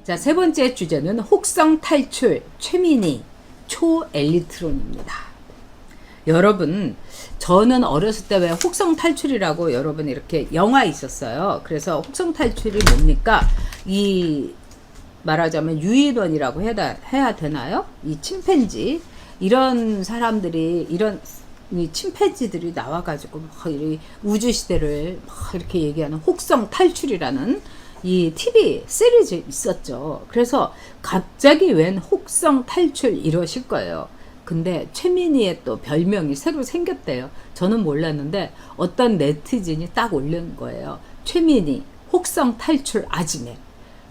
자, 세 번째 주제는 혹성 탈출 최민희 초엘리트론입니다. 여러분, 저는 어렸을 때 왜 혹성 탈출이라고 여러분 이렇게 영화 있었어요. 그래서 혹성 탈출이 뭡니까? 이 말하자면 유인원이라고 해야 되나요? 이 침팬지 이런 사람들이 이런 이 침팬지들이 나와가지고 막 이 우주 시대를 막 이렇게 얘기하는 혹성 탈출이라는 이 TV 시리즈 있었죠. 그래서 갑자기 웬 혹성 탈출 이러실 거예요. 근데 최민희의 또 별명이 새로 생겼대요. 저는 몰랐는데 어떤 네티즌이 딱 올린 거예요. 최민희 혹성 탈출 아지매.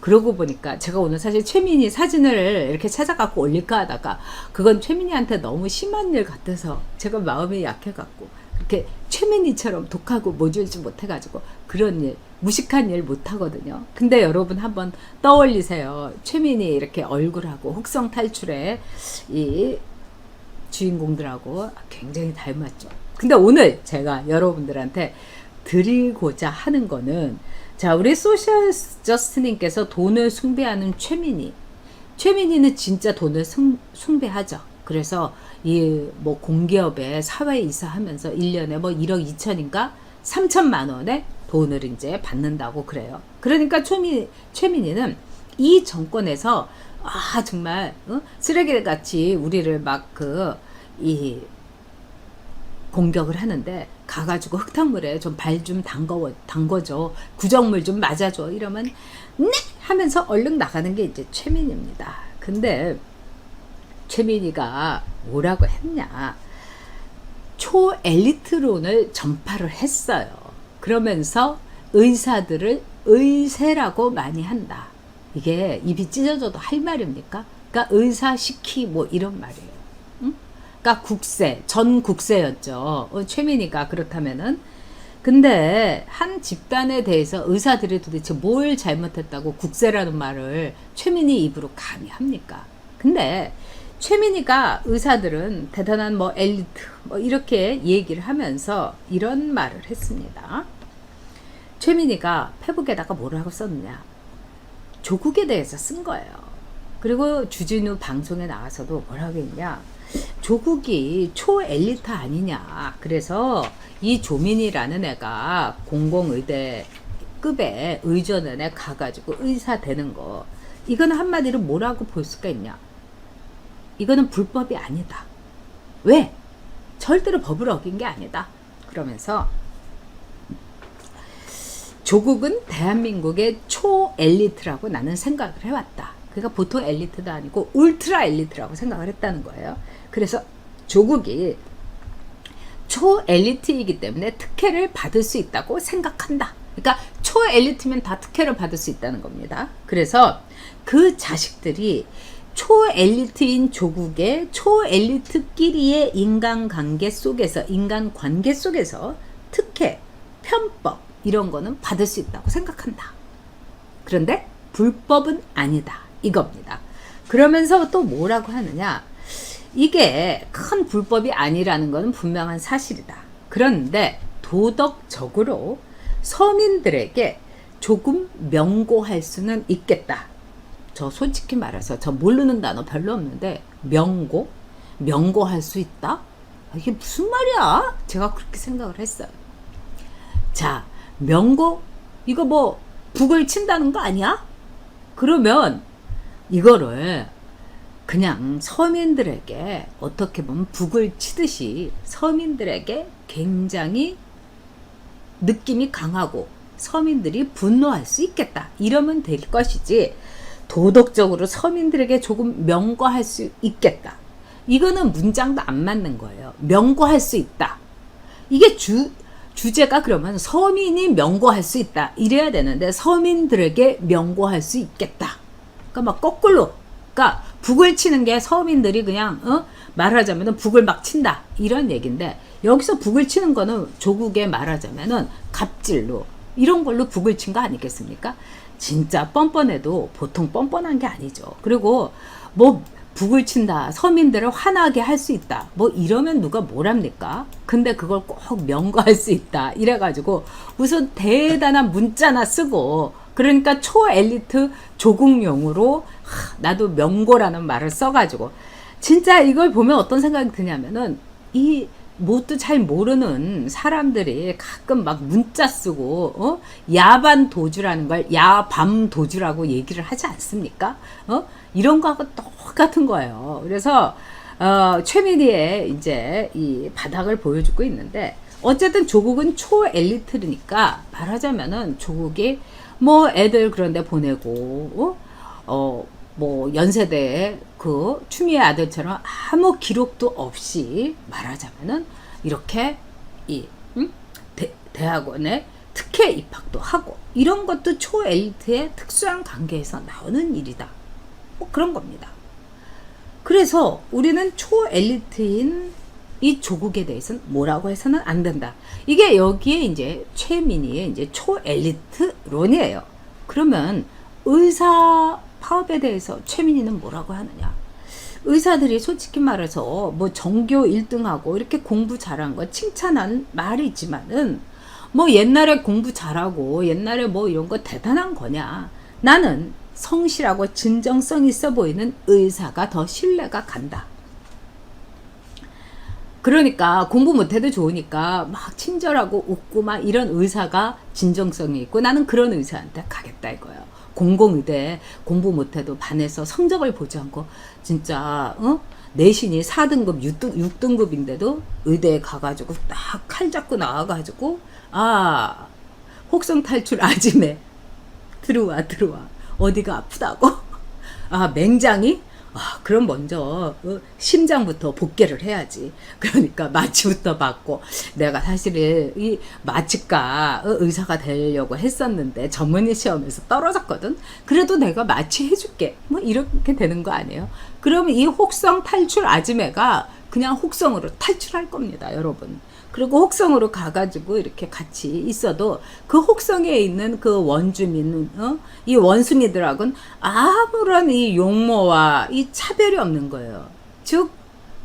그러고 보니까 제가 오늘 사실 최민희 사진을 이렇게 찾아갖고 올릴까 하다가 그건 최민희한테 너무 심한 일 같아서 제가 마음이 약해갖고 이렇게 최민희처럼 독하고 모질지 못해가지고 그런 일, 무식한 일 못하거든요. 근데 여러분 한번 떠올리세요. 최민희 이렇게 얼굴하고 혹성 탈출의 이 주인공들하고 굉장히 닮았죠. 근데 오늘 제가 여러분들한테 드리고자 하는 거는, 자, 우리 소셜 저스트님께서 돈을 숭배하는 최민희는 진짜 돈을 숭배하죠. 그래서 이 뭐 공기업에 사회이사 하면서 1년에 뭐 1억 2천인가 3천만 원의 돈을 이제 받는다고 그래요. 그러니까 최민희는 이 정권에서 정말 쓰레기같이 우리를 막 이 공격을 하는데 가가지고 흙탕물에 좀 발 좀 담궈줘, 구정물 좀 맞아줘 이러면 네 하면서 얼른 나가는 게 이제 최민희입니다. 근데 최민희가 뭐라고 했냐, 초엘리트론을 전파를 했어요. 그러면서 의사들을 의세라고 많이 한다. 이게 입이 찢어져도 할 말입니까? 그러니까 의사시키 뭐 이런 말이에요. 응? 그러니까 국세, 전 국세였죠. 최민희가 그렇다면은. 근데 한 집단에 대해서 의사들이 도대체 뭘 잘못했다고 국세라는 말을 최민희 입으로 감히 합니까? 근데 최민희가 의사들은 대단한 뭐 엘리트 뭐 이렇게 얘기를 하면서 이런 말을 했습니다. 최민희가 페북에다가 뭐라고 썼느냐, 조국에 대해서 쓴 거예요. 그리고 주진우 방송에 나와서도 뭐라고 했냐, 조국이 초엘리트 아니냐, 그래서 이 조민이라는 애가 공공의대급의 의전원에 가가지고 의사 되는 거, 이거는 한마디로 뭐라고 볼 수가 있냐, 이거는 불법이 아니다. 왜? 절대로 법을 어긴 게 아니다. 그러면서 조국은 대한민국의 초엘리트라고 나는 생각을 해왔다. 그러니까 보통 엘리트도 아니고 울트라 엘리트라고 생각을 했다는 거예요. 그래서 조국이 초엘리트이기 때문에 특혜를 받을 수 있다고 생각한다. 그러니까 초엘리트면 다 특혜를 받을 수 있다는 겁니다. 그래서 그 자식들이 초엘리트인 조국의 초엘리트끼리의 인간관계 속에서 특혜, 편법 이런 거는 받을 수 있다고 생각한다. 그런데 불법은 아니다. 이겁니다. 그러면서 또 뭐라고 하느냐, 이게 큰 불법이 아니라는 것은 분명한 사실이다. 그런데 도덕적으로 서민들에게 조금 명고할 수는 있겠다. 저 솔직히 말해서 저 모르는 단어 별로 없는데 명고할 수 있다? 이게 무슨 말이야? 제가 그렇게 생각을 했어요. 자, 명고? 이거 뭐 북을 친다는 거 아니야? 그러면 이거를 그냥 서민들에게 어떻게 보면 북을 치듯이 서민들에게 굉장히 느낌이 강하고 서민들이 분노할 수 있겠다. 이러면 될 것이지, 도덕적으로 서민들에게 조금 명고할 수 있겠다. 이거는 문장도 안 맞는 거예요. 명고할 수 있다. 이게 주제가 그러면 서민이 명고할 수 있다. 이래야 되는데 서민들에게 명고할 수 있겠다. 그러니까 막 거꾸로. 그러니까 북을 치는 게 서민들이 그냥 말하자면 북을 막 친다. 이런 얘기인데 여기서 북을 치는 거는 조국에 말하자면은 갑질로 이런 걸로 북을 친 거 아니겠습니까? 진짜 뻔뻔해도 보통 뻔뻔한 게 아니죠. 그리고 뭐 북을 친다. 서민들을 화나게 할 수 있다. 뭐 이러면 누가 뭘 합니까? 근데 그걸 꼭 명거할 수 있다. 이래가지고 우선 대단한 문자나 쓰고 그러니까 초엘리트 조국용으로 나도 명고라는 말을 써가지고 진짜 이걸 보면 어떤 생각이 드냐면은 이 뭣도 잘 모르는 사람들이 가끔 막 문자 쓰고 야반 도주라는 걸 야밤 도주라고 얘기를 하지 않습니까? 이런 거하고 똑같은 거예요. 그래서 최민희의 이제 이 바닥을 보여주고 있는데 어쨌든 조국은 초엘리트니까 말하자면은 조국이 뭐 애들 그런데 보내고 뭐 연세대의 그 추미애 아들처럼 아무 기록도 없이 말하자면은 이렇게 대학원에 특혜 입학도 하고 이런 것도 초엘리트의 특수한 관계에서 나오는 일이다. 뭐 그런 겁니다. 그래서 우리는 초엘리트인 이 조국에 대해서는 뭐라고 해서는 안 된다. 이게 여기에 이제 최민희의 이제 초엘리트론이에요. 그러면 의사 파업에 대해서 최민희는 뭐라고 하느냐? 의사들이 솔직히 말해서 뭐 전교 1등하고 이렇게 공부 잘한 거 칭찬하는 말이 있지만은 뭐 옛날에 공부 잘하고 옛날에 뭐 이런 거 대단한 거냐? 나는 성실하고 진정성 있어 보이는 의사가 더 신뢰가 간다. 그러니까 공부 못해도 좋으니까 막 친절하고 웃고 막 이런 의사가 진정성이 있고 나는 그런 의사한테 가겠다 이거예요. 공공의대 공부 못해도 반에서 성적을 보지 않고 진짜 내신이 4등급 6등급인데도 의대에 가가지고 딱 칼 잡고 나와가지고 혹성 탈출 아지매 들어와 어디가 아프다고 맹장이 그럼 먼저 심장부터 복귀를 해야지. 그러니까 마취부터 받고 내가 사실은 이 마취과 의사가 되려고 했었는데 전문의 시험에서 떨어졌거든. 그래도 내가 마취해줄게. 뭐 이렇게 되는 거 아니에요? 그러면 이 혹성 탈출 아지매가 그냥 혹성으로 탈출할 겁니다, 여러분. 그리고 혹성으로 가가지고 이렇게 같이 있어도 그 혹성에 있는 그 원주민, 이 원숭이들하고는 아무런 이 용모와 이 차별이 없는 거예요. 즉,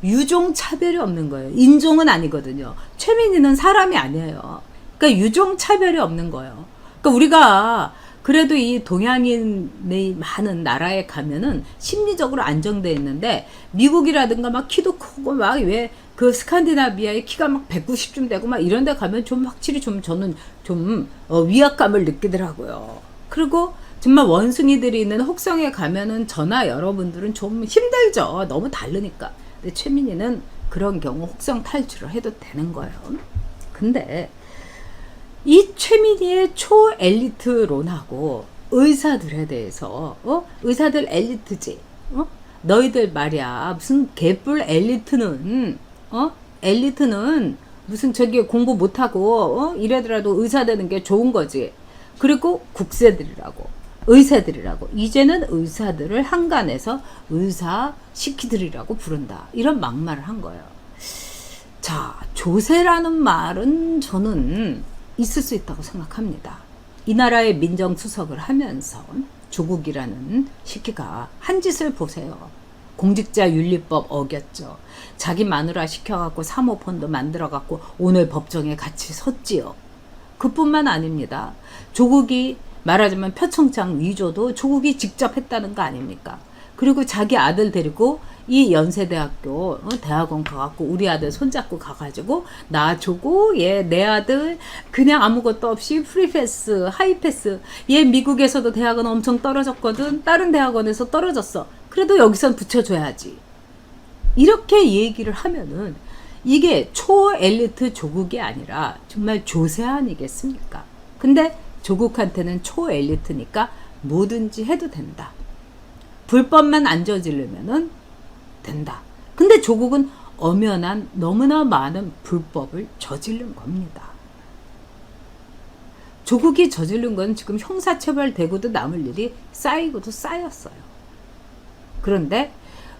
유종 차별이 없는 거예요. 인종은 아니거든요. 최민희는 사람이 아니에요. 그러니까 유종 차별이 없는 거예요. 그러니까 우리가 그래도 이 동양인의 많은 나라에 가면은 심리적으로 안정돼 있는데 미국이라든가 막 키도 크고 막 왜 그 스칸디나비아의 키가 막 190쯤 되고 막 이런 데 가면 좀 확실히 저는 좀 위압감을 느끼더라고요. 그리고 정말 원숭이들이 있는 혹성에 가면은 저나 여러분들은 좀 힘들죠. 너무 다르니까. 근데 최민희는 그런 경우 혹성 탈출을 해도 되는 거예요. 근데 이 최민희의 초엘리트론하고 의사들에 대해서 의사들 엘리트지 너희들 말이야 무슨 개뿔 엘리트는 무슨 저기 공부 못하고 이래더라도 의사 되는 게 좋은 거지. 그리고 국세들이라고 의사들이라고 이제는 의사들을 한간에서 의사 시키들이라고 부른다. 이런 막말을 한 거예요. 자, 조세라는 말은 저는 있을 수 있다고 생각합니다. 이 나라의 민정수석을 하면서 조국이라는 시키가 한 짓을 보세요. 공직자 윤리법 어겼죠. 자기 마누라 시켜갖고 사모펀드 만들어갖고 오늘 법정에 같이 섰지요. 그뿐만 아닙니다. 조국이 말하자면 표창장 위조도 조국이 직접 했다는 거 아닙니까? 그리고 자기 아들 데리고 이 연세대학교 대학원 가갖고 우리 아들 손잡고 가가지고 나 조국 내 아들 그냥 아무것도 없이 프리패스 하이패스 얘 미국에서도 대학원 엄청 떨어졌거든. 다른 대학원에서 떨어졌어. 그래도 여기선 붙여줘야지. 이렇게 얘기를 하면은 이게 초엘리트 조국이 아니라 정말 조세 아니겠습니까? 근데 조국한테는 초엘리트니까 뭐든지 해도 된다. 불법만 안 저지르면은 된다. 근데 조국은 엄연한 너무나 많은 불법을 저지른 겁니다. 조국이 저지른 건 지금 형사처벌되고도 남을 일이 쌓이고도 쌓였어요. 그런데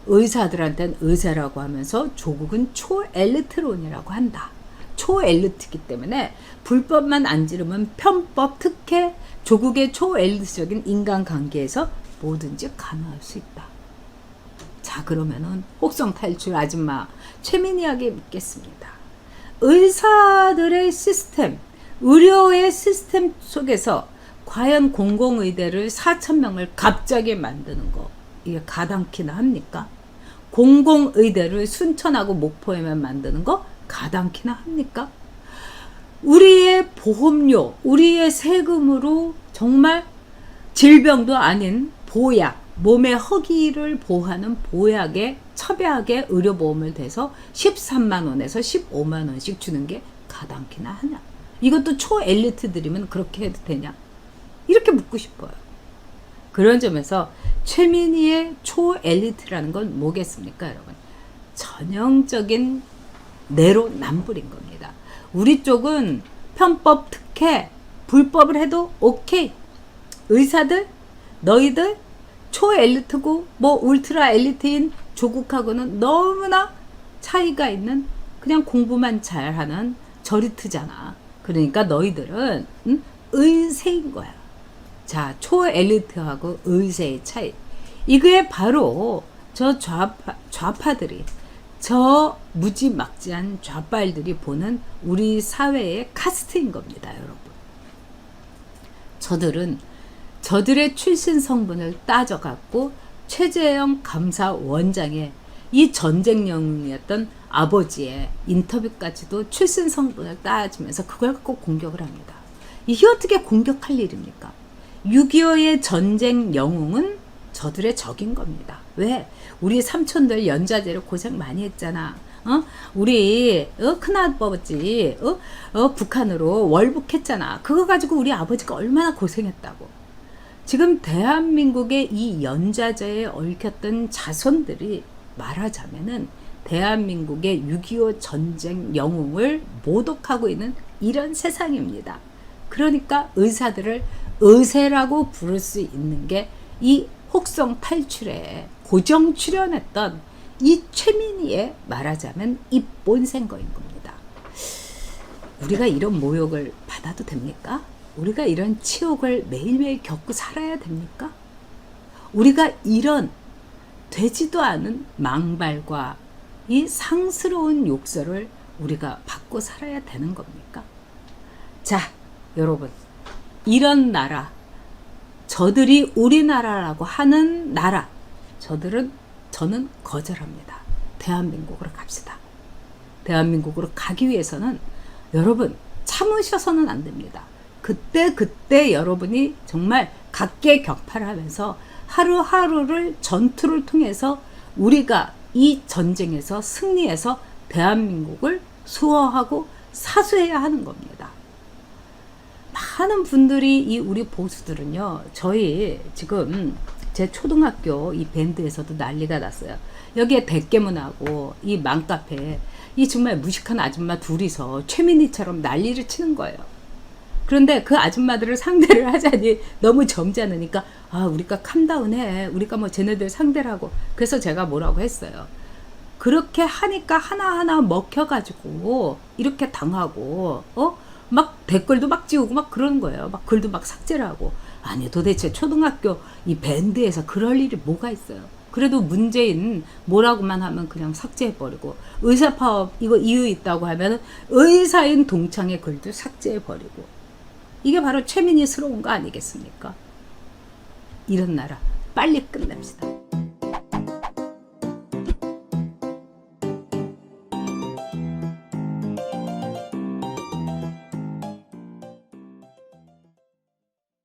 의사들한테는 의사라고 하면서 조국은 초엘리트론이라고 한다. 초엘리트이기 때문에 불법만 안 지르면 편법, 특혜, 조국의 초엘리트적인 인간관계에서 뭐든지 가능할 수 있다. 자, 자, 그러면은 혹성 탈출 아줌마 최민희에게 묻겠습니다. 의사들의 시스템, 의료의 시스템 속에서 과연 공공의대를 4,000명을 갑자기 만드는 거 이게 가당키나 합니까? 공공의대를 순천하고 목포에만 만드는 거 가당키나 합니까? 우리의 보험료, 우리의 세금으로 정말 질병도 아닌 보약, 몸의 허기를 보호하는 보약에 첩약의 의료보험을 대서 13만 원에서 15만 원씩 주는 게 가당키나 하냐? 이것도 초엘리트들이면 그렇게 해도 되냐? 이렇게 묻고 싶어요. 그런 점에서 최민희의 초엘리트라는 건 뭐겠습니까, 여러분? 전형적인 내로남불인 겁니다. 우리 쪽은 편법, 특혜, 불법을 해도 오케이. 의사들, 너희들 초엘리트고 뭐 울트라 엘리트인 조국하고는 너무나 차이가 있는 그냥 공부만 잘하는 저리트잖아. 그러니까 너희들은 의세인 거야. 자, 초엘리트하고 의세의 차이. 이게 바로 저 좌파들이, 저 무지막지한 좌빨들이 보는 우리 사회의 카스트인 겁니다, 여러분. 저들의 출신 성분을 따져갖고 최재형 감사원장의 이 전쟁 영웅이었던 아버지의 인터뷰까지도 출신 성분을 따지면서 그걸 갖고 공격을 합니다. 이게 어떻게 공격할 일입니까? 6.25의 전쟁 영웅은 저들의 적인 겁니다. 왜? 우리 삼촌들 연좌제로 고생 많이 했잖아. 우리 큰아버지 북한으로 월북했잖아. 그거 가지고 우리 아버지가 얼마나 고생했다고. 지금 대한민국의 이 연좌제에 얽혔던 자손들이 말하자면은 대한민국의 6.25 전쟁 영웅을 모독하고 있는 이런 세상입니다. 그러니까 의사들을 의세라고 부를 수 있는 게 이 혹성 탈출에 고정 출연했던 이 최민희의 말하자면 입본생 거인 겁니다. 우리가 이런 모욕을 받아도 됩니까? 우리가 이런 치욕을 매일매일 겪고 살아야 됩니까? 우리가 이런 되지도 않은 망발과 이 상스러운 욕설을 우리가 받고 살아야 되는 겁니까? 자, 여러분, 이런 나라, 저들이 우리나라라고 하는 나라, 저는 거절합니다. 대한민국으로 갑시다. 대한민국으로 가기 위해서는 여러분 참으셔서는 안 됩니다. 그때 여러분이 정말 각계격파하면서 하루하루를 전투를 통해서 우리가 이 전쟁에서 승리해서 대한민국을 수호하고 사수해야 하는 겁니다. 많은 분들이 이 우리 보수들은요, 저희 지금 제 초등학교 이 밴드에서도 난리가 났어요. 여기에 백개문하고 이 맘카페에 이 정말 무식한 아줌마 둘이서 최민희처럼 난리를 치는 거예요. 그런데 그 아줌마들을 상대를 하자니 너무 점잖으니까 우리가 캄다운해. 우리가 뭐 쟤네들 상대를 하고. 그래서 제가 뭐라고 했어요. 그렇게 하니까 하나하나 먹혀가지고 이렇게 당하고 막 댓글도 막 지우고 막 그러는 거예요. 막 글도 막 삭제를 하고. 아니 도대체 초등학교 이 밴드에서 그럴 일이 뭐가 있어요. 그래도 문재인 뭐라고만 하면 그냥 삭제해버리고, 의사파업 이거 이유 있다고 하면 의사인 동창의 글도 삭제해버리고. 이게 바로 최민희스러운 거 아니겠습니까? 이런 나라 빨리 끝냅시다.